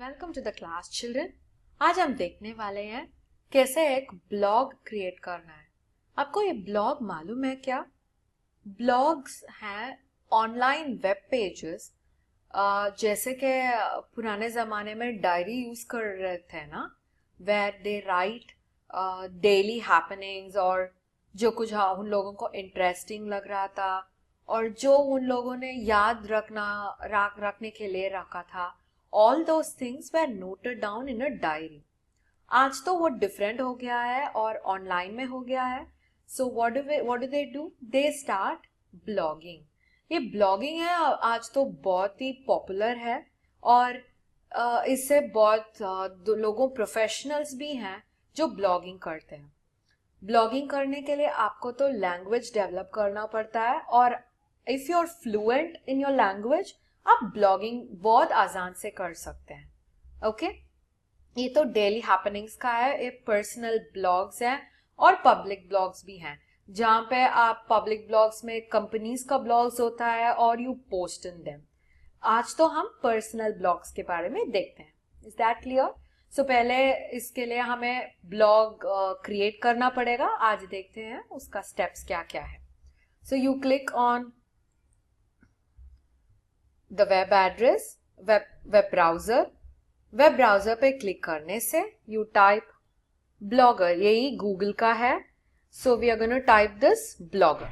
Welcome to the class children. आज हम देखने वाले हैं कैसे एक ब्लॉग क्रिएट करना है। आपको ये ब्लॉग मालूम है क्या? ब्लॉग्स हैं ऑनलाइन वेब पेजेस, जैसे कि पुराने ज़माने में डायरी यूज़ कर रहे थे ना, where they write daily happenings और जो कुछ उन लोगों को इंटरेस्टिंग लग रहा था और जो उन लोगों ने याद रखने के लिए रखा था, all those things were noted down in a diary. आज तो वो डिफरेंट हो गया है और ऑनलाइन में हो गया है। So what do they do? They start blogging. ये ब्लॉगिंग है आज तो बहुत ही पॉपुलर है और इससे बहुत लोगों प्रोफेशनल्स भी हैं जो ब्लॉगिंग करते हैं। ब्लॉगिंग करने के लिए आपको तो लैंग्वेज डेवलप करना पड़ता है और if you are fluent in your language आप ब्लॉगिंग बहुत आसान से कर सकते हैं। ओके, ये तो डेली हैपनिंग्स का है। ये पर्सनल ब्लॉग्स हैं और पब्लिक ब्लॉग्स भी हैं, जहाँ पे आप पब्लिक ब्लॉग्स में कंपनीज का ब्लॉग्स होता है और यू पोस्ट इन देम। आज तो हम पर्सनल ब्लॉग्स के बारे में देखते हैं। Is that clear? सो पहले इसके लिए हमें ब्लॉग क्रिएट करना पड़ेगा। आज देखते हैं उसका स्टेप्स क्या क्या है। So you click on the web address, web browser पे क्लिक करने से यू टाइप ब्लॉगर, यही गूगल का है। So we are gonna type this Blogger.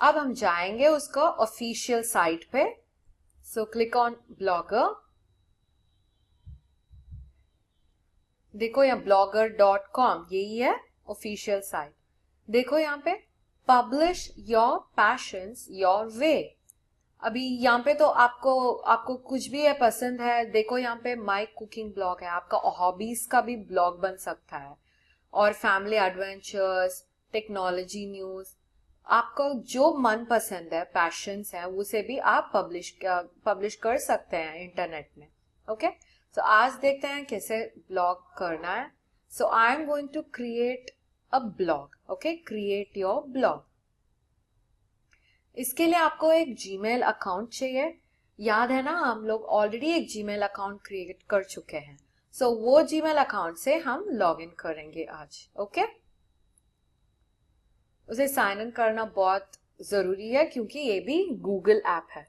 अब हम जाएंगे उसका ऑफिशियल साइट पे। So click on Blogger. देखो यहाँ blogger.com यही है ऑफिशियल साइट। देखो यहाँ पे publish your passions your way. अभी यहाँ पे तो आपको कुछ भी है पसंद है। देखो यहाँ पे माई कुकिंग ब्लॉग है, आपका हॉबीज का भी ब्लॉग बन सकता है और फैमिली एडवेंचर्स, टेक्नोलॉजी न्यूज, आपको जो मन पसंद है, पैशंस है, उसे भी आप पब्लिश कर सकते हैं इंटरनेट में। ओके, सो आज देखते हैं कैसे ब्लॉग करना है। So I am going to create a blog. Okay, create your blog. इसके लिए आपको एक जीमेल अकाउंट चाहिए। याद है ना, हम लोग ऑलरेडी एक जीमेल अकाउंट क्रिएट कर चुके हैं। सो वो जीमेल अकाउंट से हम लॉग इन करेंगे आज। ओके, उसे साइन इन करना बहुत जरूरी है क्योंकि ये भी गूगल ऐप है।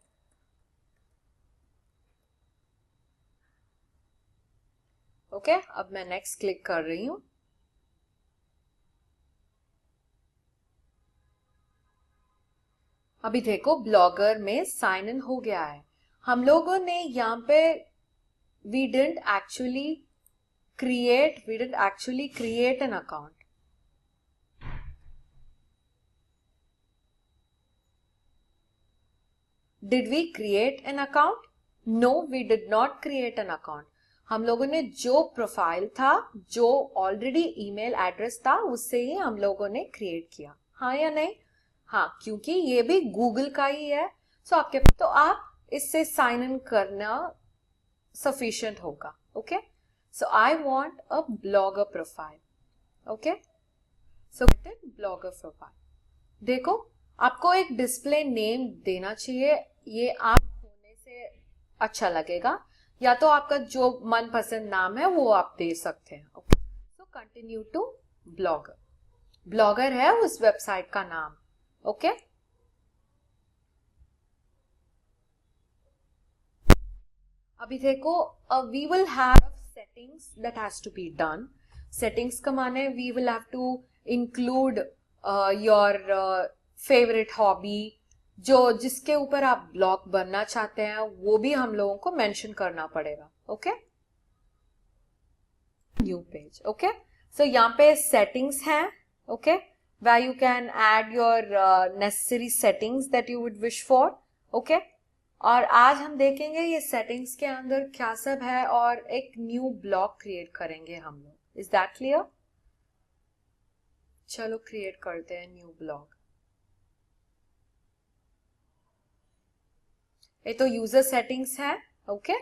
ओके, अब मैं नेक्स्ट क्लिक कर रही हूं। अभी देखो ब्लॉगर में साइन इन हो गया है। हम लोगों ने यहाँ पे we didn't actually create an account. Did we create an account? No, we did not create an account. हम लोगों ने जो प्रोफाइल था, जो ऑलरेडी ईमेल एड्रेस था, उससे ही हम लोगों ने क्रिएट किया। हाँ या नहीं? हाँ, क्योंकि ये भी गूगल का ही है। सो आप इससे साइन इन करना सफिशिएंट होगा। Okay, so I want a blogger profile. Okay, so blogger profile. देखो आपको एक डिस्प्ले नेम देना चाहिए। ये आप होने से अच्छा लगेगा, या तो आपका जो मनपसंद नाम है वो आप दे सकते हैं। Okay, so continue to Blogger. Blogger है उस वेबसाइट का नाम। ओके, अभी देखो we will have settings that has to be done. Settings का माने we will have to include your favourite hobby, जो जिसके ऊपर आप ब्लॉग बनना चाहते हैं वो भी हम लोगों को मेंशन करना पड़ेगा। Okay, new page. ओके, सो यहाँ पे सेटिंग्स हैं। Okay, where you can add your necessary settings that you would wish for. Okay, और आज हम देखेंगे ये सेटिंग्स के अंदर क्या सब है और एक न्यू ब्लॉग क्रिएट करेंगे हम लोग। Is that clear? चलो क्रिएट करते हैं न्यू ब्लॉग। ये तो यूजर सेटिंग्स है। ओके,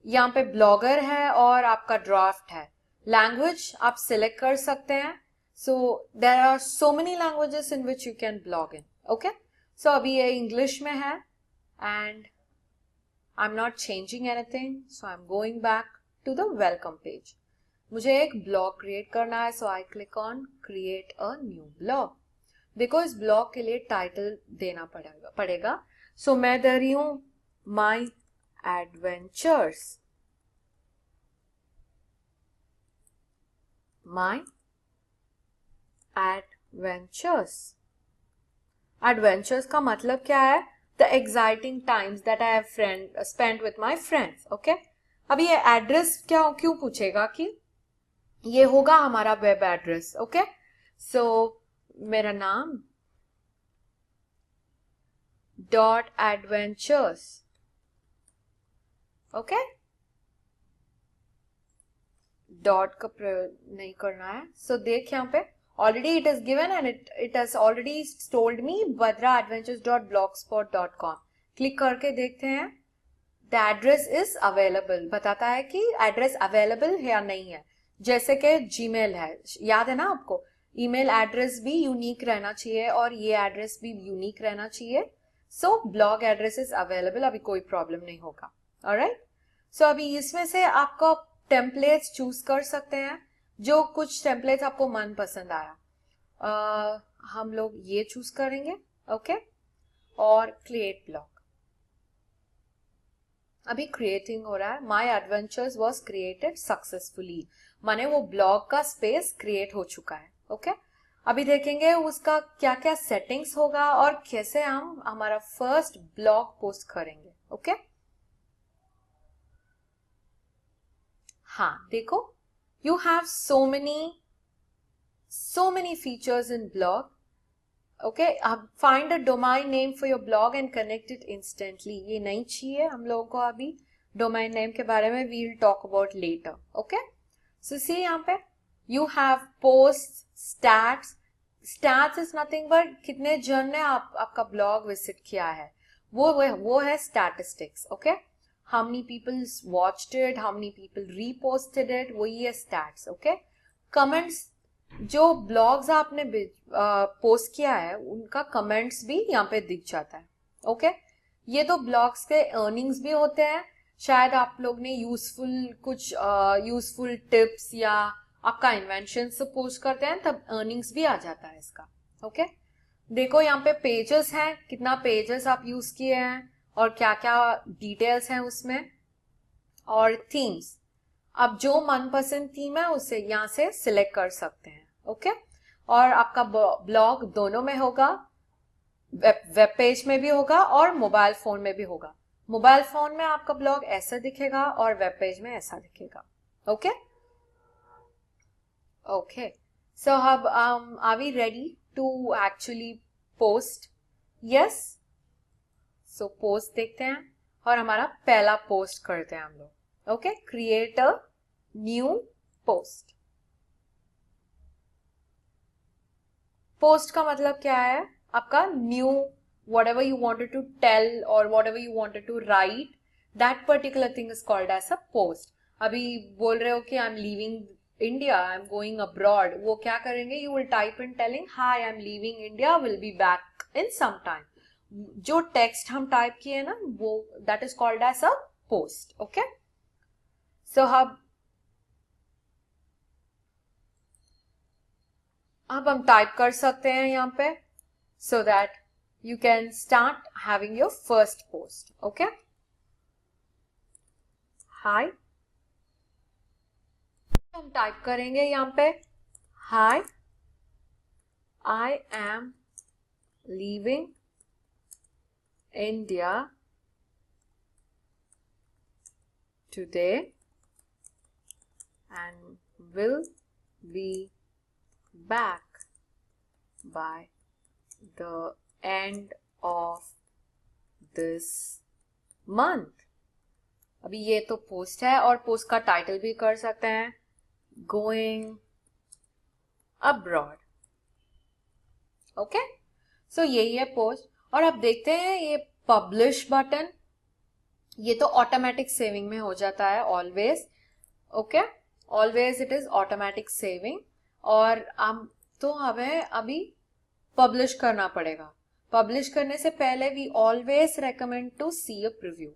यहाँ पे ब्लॉगर है और आपका ड्राफ्ट है। लैंग्वेज आप सिलेक्ट कर सकते हैं। So there are so many languages in which you can blog in. Okay, so अभी ये इंग्लिश में है and I am not changing anything, so I am going back to the welcome page. मुझे एक blog create करना है, so I click on create a new blog. देखो इस ब्लॉग के लिए टाइटल देना पड़ेगा. सो मैं दे रही हूं माई एडवेंचर्स. माई एडवेंचर्स. एडवेंचर्स का मतलब क्या है? The exciting times that I have spent with my friends. Okay, अभी ये एड्रेस क्यों पूछेगा कि ये होगा हमारा वेब एड्रेस. ओके, सो मेरा नाम .adventures. ओके, डॉट का प्रयोग नहीं करना है. सो देख यहाँ पे already it is given and it has already told me badraadventures.blogspot.com. Click करके देखते हैं. द एड्रेस इज अवेलेबल, बताता है कि एड्रेस अवेलेबल है या नहीं है. जैसे कि जीमेल है, याद है ना आपको, ईमेल एड्रेस भी यूनिक रहना चाहिए और ये एड्रेस भी यूनिक रहना चाहिए. So blog address is available, अभी कोई प्रॉब्लम नहीं होगा. ऑलराइट, सो अभी इसमें से आपको टेम्पलेट्स चूज कर सकते हैं, जो कुछ टेम्पलेट्स आपको मन पसंद आया. हम लोग ये चूज करेंगे. ओके, और क्रिएट ब्लॉग. अभी क्रिएटिंग हो रहा है. माई एडवेंचर्स वॉज क्रिएटेड सक्सेसफुली, माने वो ब्लॉग का स्पेस क्रिएट हो चुका है. ओके, अभी देखेंगे उसका क्या क्या सेटिंग्स होगा और कैसे हम हमारा फर्स्ट ब्लॉग पोस्ट करेंगे. ओके, हाँ देखो, you have so many features in blog. Okay, find a domain name for your blog and connect it instantly. ये नहीं चाहिए हम लोगों को अभी. डोमाइन नेम के बारे में we will talk about later. Okay, so see यहाँ पे you have post, stats. Stats is nothing but कितने जन ने आपका ब्लॉग विजिट किया है, वो है statistics. Okay, how many people watched it, how many people reposted it, वही है stats. ओके, कमेंट्स, जो ब्लॉग्स आपने पोस्ट किया है उनका कमेंट्स भी यहाँ पे दिख जाता है. ओके, ये तो ब्लॉग्स के अर्निंग्स भी होते हैं. शायद आप लोग ने यूजफुल टिप्स या आपका इन्वेंशन से पोस्ट करते हैं तब अर्निंग्स भी आ जाता है इसका. ओके, देखो यहाँ पे पेजेस हैं, कितना पेजेस आप यूज किए हैं और क्या क्या डिटेल्स हैं उसमें. और थीम्स, अब जो मनपसंद थीम है उसे यहाँ से सिलेक्ट कर सकते हैं. ओके, और आपका ब्लॉग दोनों में होगा, वेब पेज में भी होगा और मोबाइल फोन में भी होगा. मोबाइल फोन में आपका ब्लॉग ऐसा दिखेगा और वेब पेज में ऐसा दिखेगा. ओके, ओके, सो अब are we ready to actually post? Yes, so post देखते हैं और हमारा पहला पोस्ट करते हैं हम लोग. Okay, create a new post. Post का मतलब क्या है? आपका new, whatever you wanted to tell or whatever you wanted to write, that particular thing is called as a post. अभी बोल रहे हो कि I am leaving India, I am going abroad, वो क्या करेंगे? You will type in telling hi I am leaving India, will be back in some time. जो text हम टाइप किए ना वो that is called as a post. Okay, so अब हम टाइप कर सकते हैं यहाँ पे, so that you can start having your first post. Okay, hi, हम टाइप करेंगे यहाँ पे hi, I am leaving India today and will be back by the end of this month. अभी ये तो पोस्ट है और पोस्ट का टाइटल भी कर सकते हैं, गोइंग अब्रॉड. ओके, सो यही है पोस्ट. और अब देखते हैं ये पब्लिश बटन, ये तो ऑटोमेटिक सेविंग में हो जाता है always. Okay, always it is automatic saving. और तो हमें अभी पब्लिश करना पड़ेगा. पब्लिश करने से पहले we always recommend to see a preview.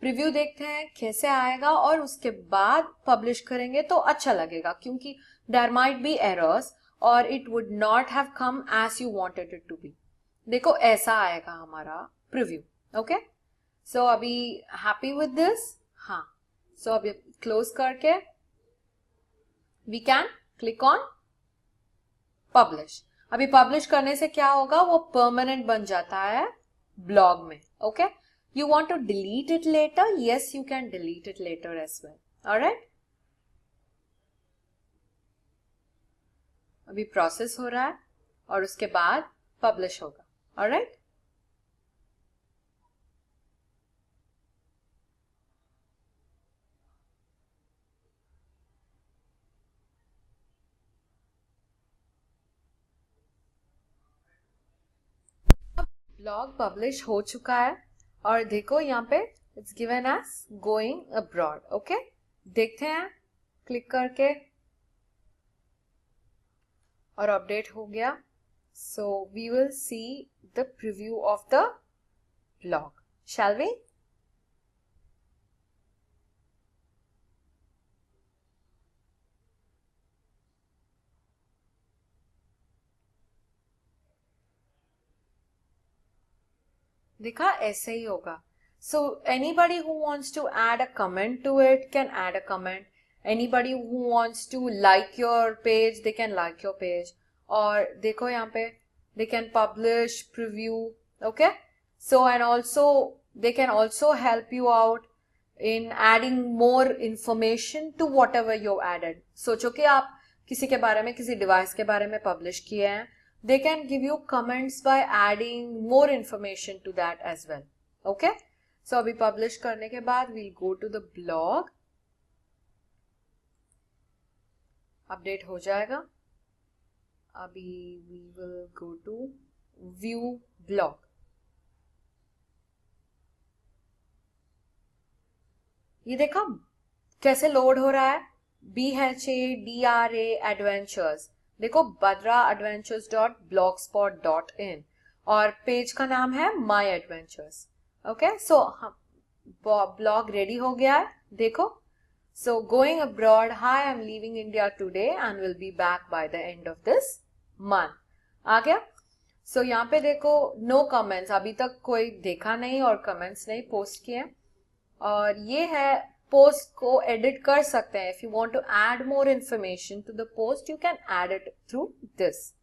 Preview देखते हैं कैसे आएगा और उसके बाद पब्लिश करेंगे तो अच्छा लगेगा, क्योंकि देयर माइट बी एरर्स और it would not have come as you wanted it to be. देखो ऐसा आएगा हमारा प्रीव्यू. ओके, सो अभी हैप्पी विद दिस. हाँ, सो अभी क्लोज करके we can click on publish. अभी पब्लिश करने से क्या होगा, वो परमानेंट बन जाता है ब्लॉग में. Okay, you want to delete it later? Yes, you can delete it later as well. All right, अभी प्रोसेस हो रहा है और उसके बाद पब्लिश होगा. All right, ब्लॉग पब्लिश हो चुका है और देखो यहाँ पे it's given as going abroad. Okay, देखते हैं क्लिक करके और अपडेट हो गया. So we will see the preview of the blog. Shall we? देखा, ऐसे ही होगा. So anybody who wants to add a comment to it can add a comment. Anybody who wants to like your page, they can like your page. और देखो यहाँ पे they can publish, preview. Okay, so and also they can also help you out in adding more information to whatever you added. सोचो कि आप किसी के बारे में, किसी डिवाइस के बारे में पब्लिश किए हैं, they can give you comments by adding more information to that as well. Okay, so अभी पब्लिश करने के बाद we'll go to the blog. Update हो जाएगा. अभी we will go to view blog. ये देखा कैसे लोड हो रहा है. BHADRA adventures. देखो badraadventures.blogspot.in और पेज का नाम है My Adventures. Okay, so blog ready हो गया है. देखो, so going abroad. Hi, I am leaving India today and will be back by the end of this month. आ गया. सो यहाँ पे देखो नो कमेंट्स, अभी तक कोई देखा नहीं और कमेंट्स नहीं पोस्ट किए. और ये है पोस्ट को एडिट कर सकते हैं. If you want to add more information to the post, you can add it through this.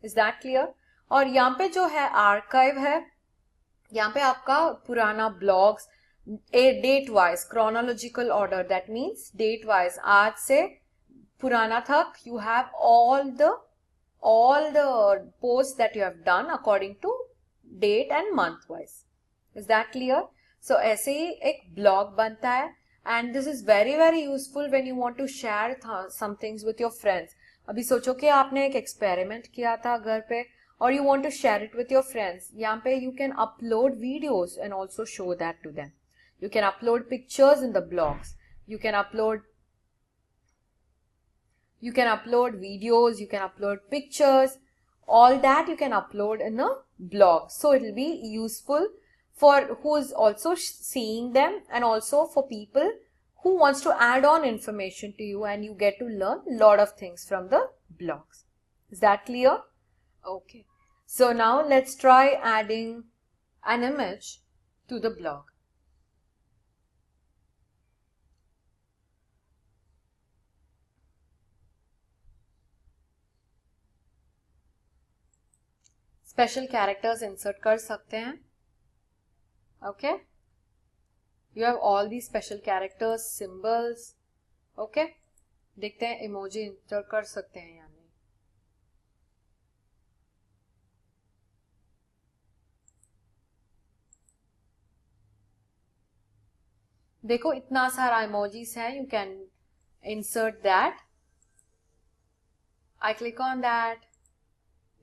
Is that clear? और यहाँ पे जो है आर्काइव है, यहाँ पे आपका पुराना blogs date wise chronological order, that means date wise आज से पुराना तक you have all the posts that you have done according to date and month wise. Is that clear? So ऐसे ही एक ब्लॉग बनता है and this is very very useful when you want to share some things with your friends. अभी सोचो कि आपने एक experiment किया था घर पे और you want to share it with your friends. यहाँ पे you can upload videos and also show that to them. You can upload pictures in the blogs. You can upload videos, you can upload pictures, all that you can upload in a blog. So it will be useful for who is also seeing them and also for people who wants to add on information to you, and you get to learn a lot of things from the blogs. Is that clear? Okay. So now let's try adding an image to the blog. Special characters insert कर सकते हैं. Okay, you have all the special characters, symbols. Okay, देखते हैं emoji insert कर सकते हैं या नहीं. देखो इतना सारा इमोजीज है. You can insert that. I click on that.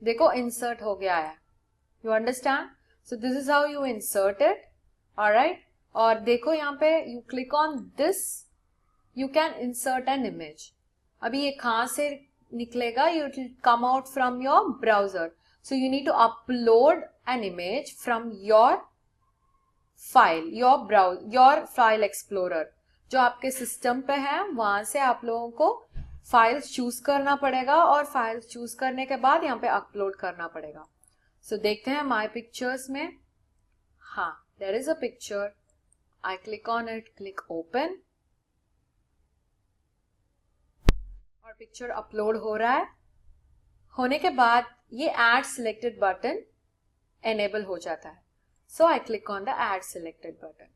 देखो इंसर्ट हो गया है. You understand? So this is how you insert it. Alright, और देखो यहाँ पे you click on this, you can insert an image. अभी ये कहाँ से निकलेगा? You will come out from your browser. So you need to upload an image from your file, your file explorer. जो आपके सिस्टम पे है वहां से आप लोगों को फाइल्स चूज करना पड़ेगा और फाइल्स चूज करने के बाद यहाँ पे अपलोड करना पड़ेगा. सो देखते हैं माय पिक्चर्स में. हाँ, there is a picture. I click on it, click open और पिक्चर अपलोड हो रहा है. होने के बाद ये एड सिलेक्टेड बटन एनेबल हो जाता है. So I click on the add selected button.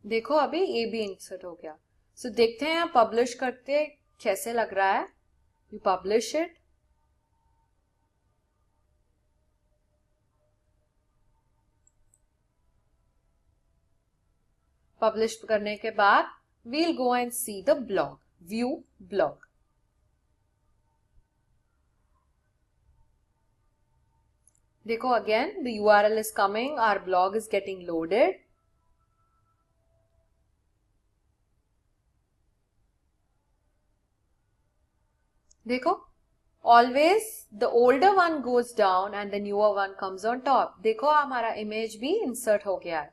देखो अभी ये भी इंसर्ट हो गया. सो देखते हैं पब्लिश करते कैसे लग रहा है. You publish it. पब्लिश करने के बाद we'll go and see the blog. View blog. देखो again the URL is coming, our blog is getting loaded. देखो always the older one goes down and the newer one comes on top. देखो हमारा image भी insert हो गया है.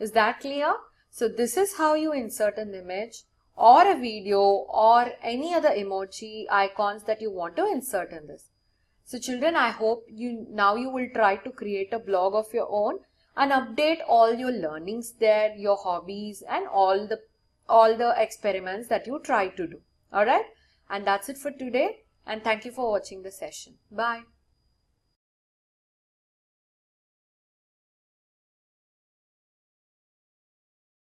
Is that clear? So this is how you insert an image or a video or any other emoji icons that you want to insert in this. So children, I hope you will try to create a blog of your own and update all your learnings there, your hobbies and all the experiments that you try to do. All right? And that's it for today. And thank you for watching the session. Bye.